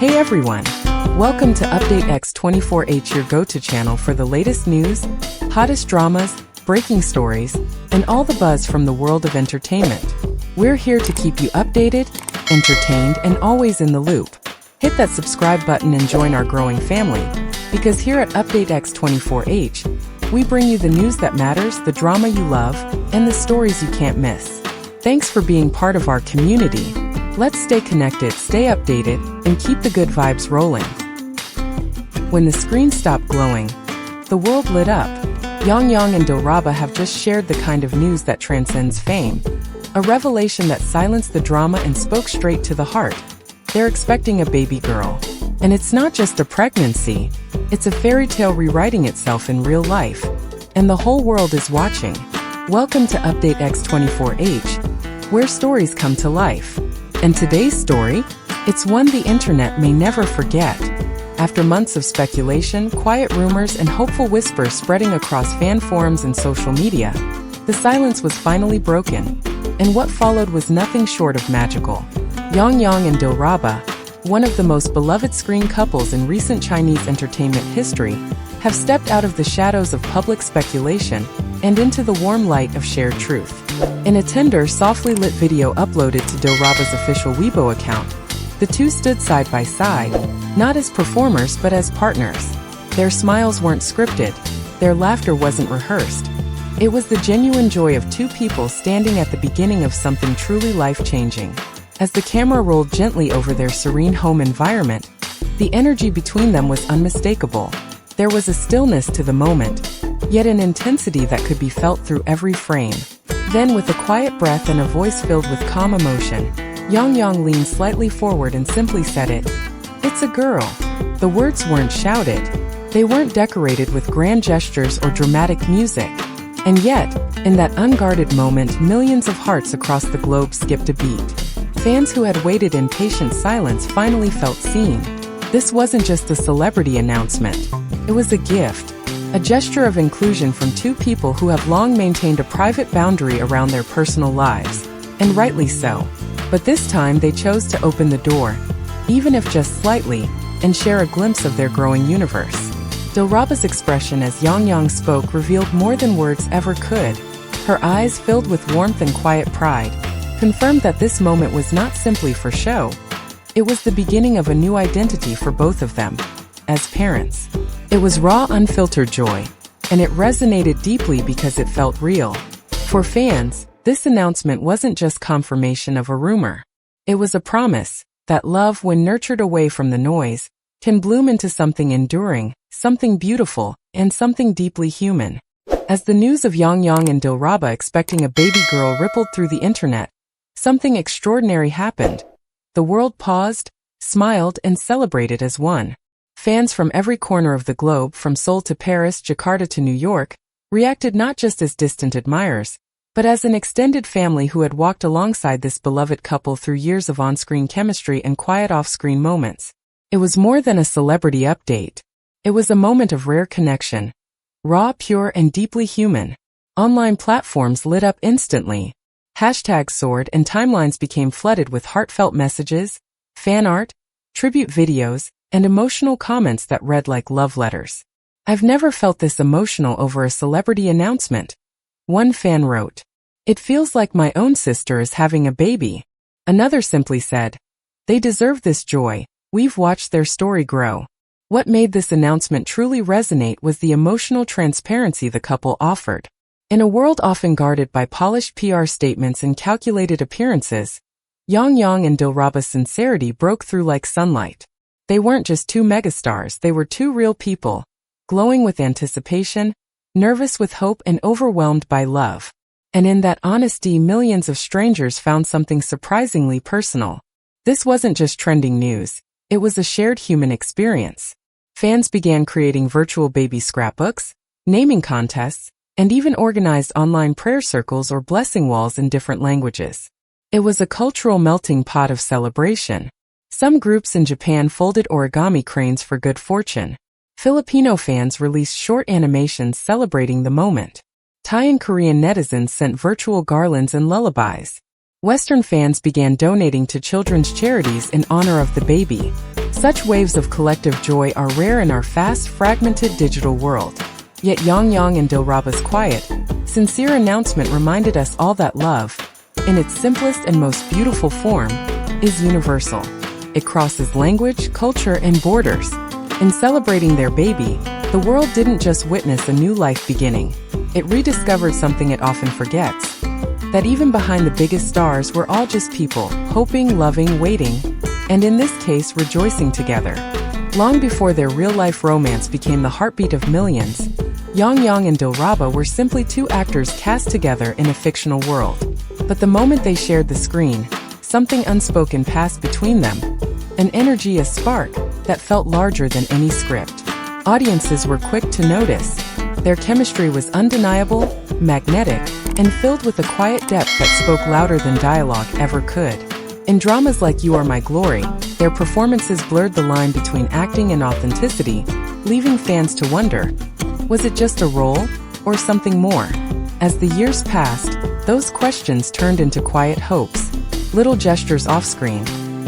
Hey everyone! Welcome to Update X24H, your go-to channel for the latest news, hottest dramas, breaking stories, and all the buzz from the world of entertainment. We're here to keep you updated, entertained, and always in the loop. Hit that subscribe button and join our growing family, because here at Update X24H, we bring you the news that matters, the drama you love, and the stories you can't miss. Thanks for being part of our community. Let's stay connected, stay updated, and keep the good vibes rolling. When the screen stopped glowing, the world lit up. Yang and Dilraba have just shared the kind of news that transcends fame. A revelation that silenced the drama and spoke straight to the heart. They're expecting a baby girl. And it's not just a pregnancy, it's a fairy tale rewriting itself in real life. And the whole world is watching. Welcome to Update X24H, where stories come to life. And today's story? It's one the internet may never forget. After months of speculation, quiet rumors, and hopeful whispers spreading across fan forums and social media, the silence was finally broken. And what followed was nothing short of magical. Yang and Dilraba, one of the most beloved screen couples in recent Chinese entertainment history, have stepped out of the shadows of public speculation and into the warm light of shared truth. In a tender, softly lit video uploaded to Dilraba's official Weibo account, the two stood side by side, not as performers but as partners. Their smiles weren't scripted, their laughter wasn't rehearsed. It was the genuine joy of two people standing at the beginning of something truly life-changing. As the camera rolled gently over their serene home environment, the energy between them was unmistakable. There was a stillness to the moment, yet an intensity that could be felt through every frame. Then, with a quiet breath and a voice filled with calm emotion, Yang leaned slightly forward and simply said it. "It's a girl." The words weren't shouted. They weren't decorated with grand gestures or dramatic music. And yet, in that unguarded moment, millions of hearts across the globe skipped a beat. Fans who had waited in patient silence finally felt seen. This wasn't just a celebrity announcement. It was a gift. A gesture of inclusion from two people who have long maintained a private boundary around their personal lives. And rightly so. But this time they chose to open the door, even if just slightly, and share a glimpse of their growing universe. Dilraba's expression as Yang spoke revealed more than words ever could. Her eyes, filled with warmth and quiet pride, confirmed that this moment was not simply for show. It was the beginning of a new identity for both of them, as parents. It was raw, unfiltered joy, and it resonated deeply because it felt real. For fans, this announcement wasn't just confirmation of a rumor. It was a promise that love, when nurtured away from the noise, can bloom into something enduring, something beautiful, and something deeply human. As the news of Yang and Dilraba expecting a baby girl rippled through the internet, something extraordinary happened. The world paused, smiled, and celebrated as one. Fans from every corner of the globe, from Seoul to Paris, Jakarta to New York, reacted not just as distant admirers, but as an extended family who had walked alongside this beloved couple through years of on-screen chemistry and quiet off-screen moments. It was more than a celebrity update. It was a moment of rare connection. Raw, pure, and deeply human. Online platforms lit up instantly. Hashtags soared and timelines became flooded with heartfelt messages, fan art, tribute videos, and emotional comments that read like love letters. "I've never felt this emotional over a celebrity announcement," one fan wrote. "It feels like my own sister is having a baby." Another simply said, "They deserve this joy, we've watched their story grow." What made this announcement truly resonate was the emotional transparency the couple offered. In a world often guarded by polished PR statements and calculated appearances, Yang and Dilraba's sincerity broke through like sunlight. They weren't just two megastars, they were two real people, glowing with anticipation, nervous with hope, and overwhelmed by love. And in that honesty, millions of strangers found something surprisingly personal. This wasn't just trending news, it was a shared human experience. Fans began creating virtual baby scrapbooks, naming contests, and even organized online prayer circles or blessing walls in different languages. It was a cultural melting pot of celebration. Some groups in Japan folded origami cranes for good fortune. Filipino fans released short animations celebrating the moment. Thai and Korean netizens sent virtual garlands and lullabies. Western fans began donating to children's charities in honor of the baby. Such waves of collective joy are rare in our fast, fragmented digital world. Yet Yang and Dilraba's quiet, sincere announcement reminded us all that love, in its simplest and most beautiful form, is universal. It crosses language, culture, and borders. In celebrating their baby, the world didn't just witness a new life beginning. It rediscovered something it often forgets. That even behind the biggest stars, we're all just people, hoping, loving, waiting, and in this case, rejoicing together. Long before their real-life romance became the heartbeat of millions, Yang and Dilraba were simply two actors cast together in a fictional world. But the moment they shared the screen, something unspoken passed between them. An energy, a spark, that felt larger than any script. Audiences were quick to notice. Their chemistry was undeniable, magnetic, and filled with a quiet depth that spoke louder than dialogue ever could. In dramas like You Are My Glory, their performances blurred the line between acting and authenticity, leaving fans to wonder, was it just a role, or something more? As the years passed, those questions turned into quiet hopes. Little gestures off-screen,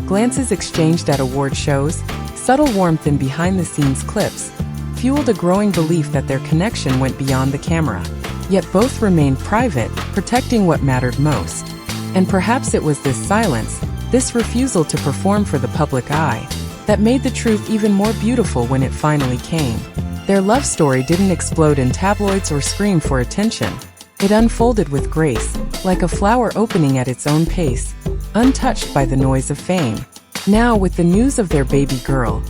glances exchanged at award shows, subtle warmth in behind-the-scenes clips, fueled a growing belief that their connection went beyond the camera. Yet both remained private, protecting what mattered most. And perhaps it was this silence, this refusal to perform for the public eye, that made the truth even more beautiful when it finally came. Their love story didn't explode in tabloids or scream for attention. It unfolded with grace, like a flower opening at its own pace, untouched by the noise of fame. Now, with the news of their baby girl,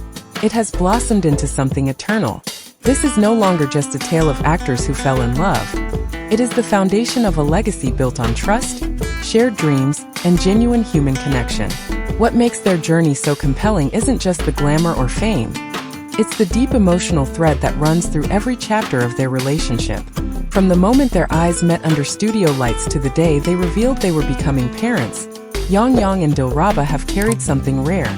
it has blossomed into something eternal. This is no longer just a tale of actors who fell in love. It is the foundation of a legacy built on trust, shared dreams, and genuine human connection. What makes their journey so compelling isn't just the glamour or fame. It's the deep emotional thread that runs through every chapter of their relationship. From the moment their eyes met under studio lights to the day they revealed they were becoming parents, Yang and Dilraba have carried something rare.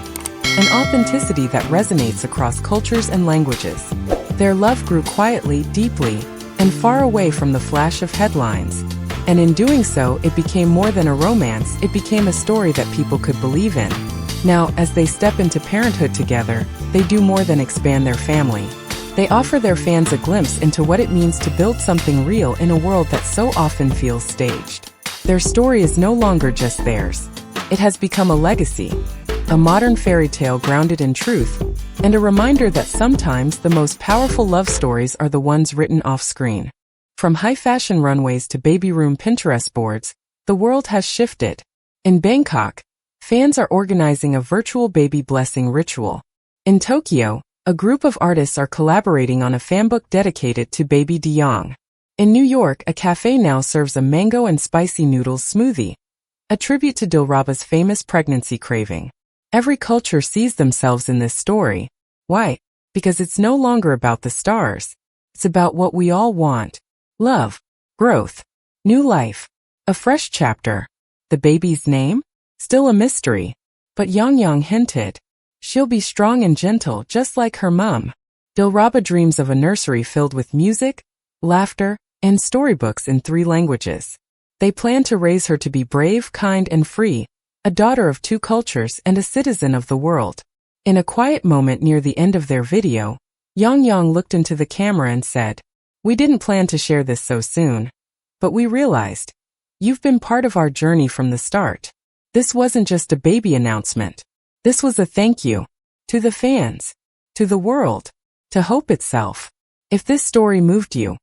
An authenticity that resonates across cultures and languages. Their love grew quietly, deeply, and far away from the flash of headlines. And in doing so, it became more than a romance, it became a story that people could believe in. Now, as they step into parenthood together, they do more than expand their family. They offer their fans a glimpse into what it means to build something real in a world that so often feels staged. Their story is no longer just theirs. It has become a legacy, a modern fairy tale grounded in truth, and a reminder that sometimes the most powerful love stories are the ones written off-screen. From high-fashion runways to baby room Pinterest boards, the world has shifted. In Bangkok, fans are organizing a virtual baby blessing ritual. In Tokyo, a group of artists are collaborating on a fanbook dedicated to baby Yang. In New York, a cafe now serves a mango and spicy noodles smoothie, a tribute to Dilraba's famous pregnancy craving. Every culture sees themselves in this story. Why? Because it's no longer about the stars. It's about what we all want. Love, growth, new life, a fresh chapter. The baby's name? Still a mystery. But Yang hinted, she'll be strong and gentle just like her mum. Dilraba dreams of a nursery filled with music, laughter, and storybooks in 3 languages. They plan to raise her to be brave, kind, and free, a daughter of 2 cultures and a citizen of the world. In a quiet moment near the end of their video, Yang looked into the camera and said, "We didn't plan to share this so soon. But we realized, you've been part of our journey from the start. This wasn't just a baby announcement. This was a thank you. To the fans. To the world. To hope itself. If this story moved you,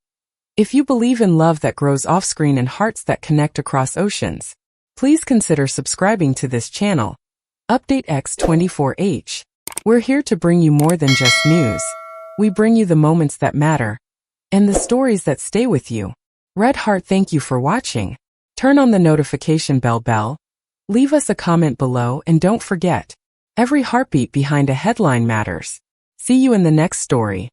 if you believe in love that grows off-screen and hearts that connect across oceans, please consider subscribing to this channel, Update X24H. We're here to bring you more than just news. We bring you the moments that matter, and the stories that stay with you. Red heart, thank you for watching. Turn on the notification bell. Leave us a comment below and don't forget, every heartbeat behind a headline matters. See you in the next story.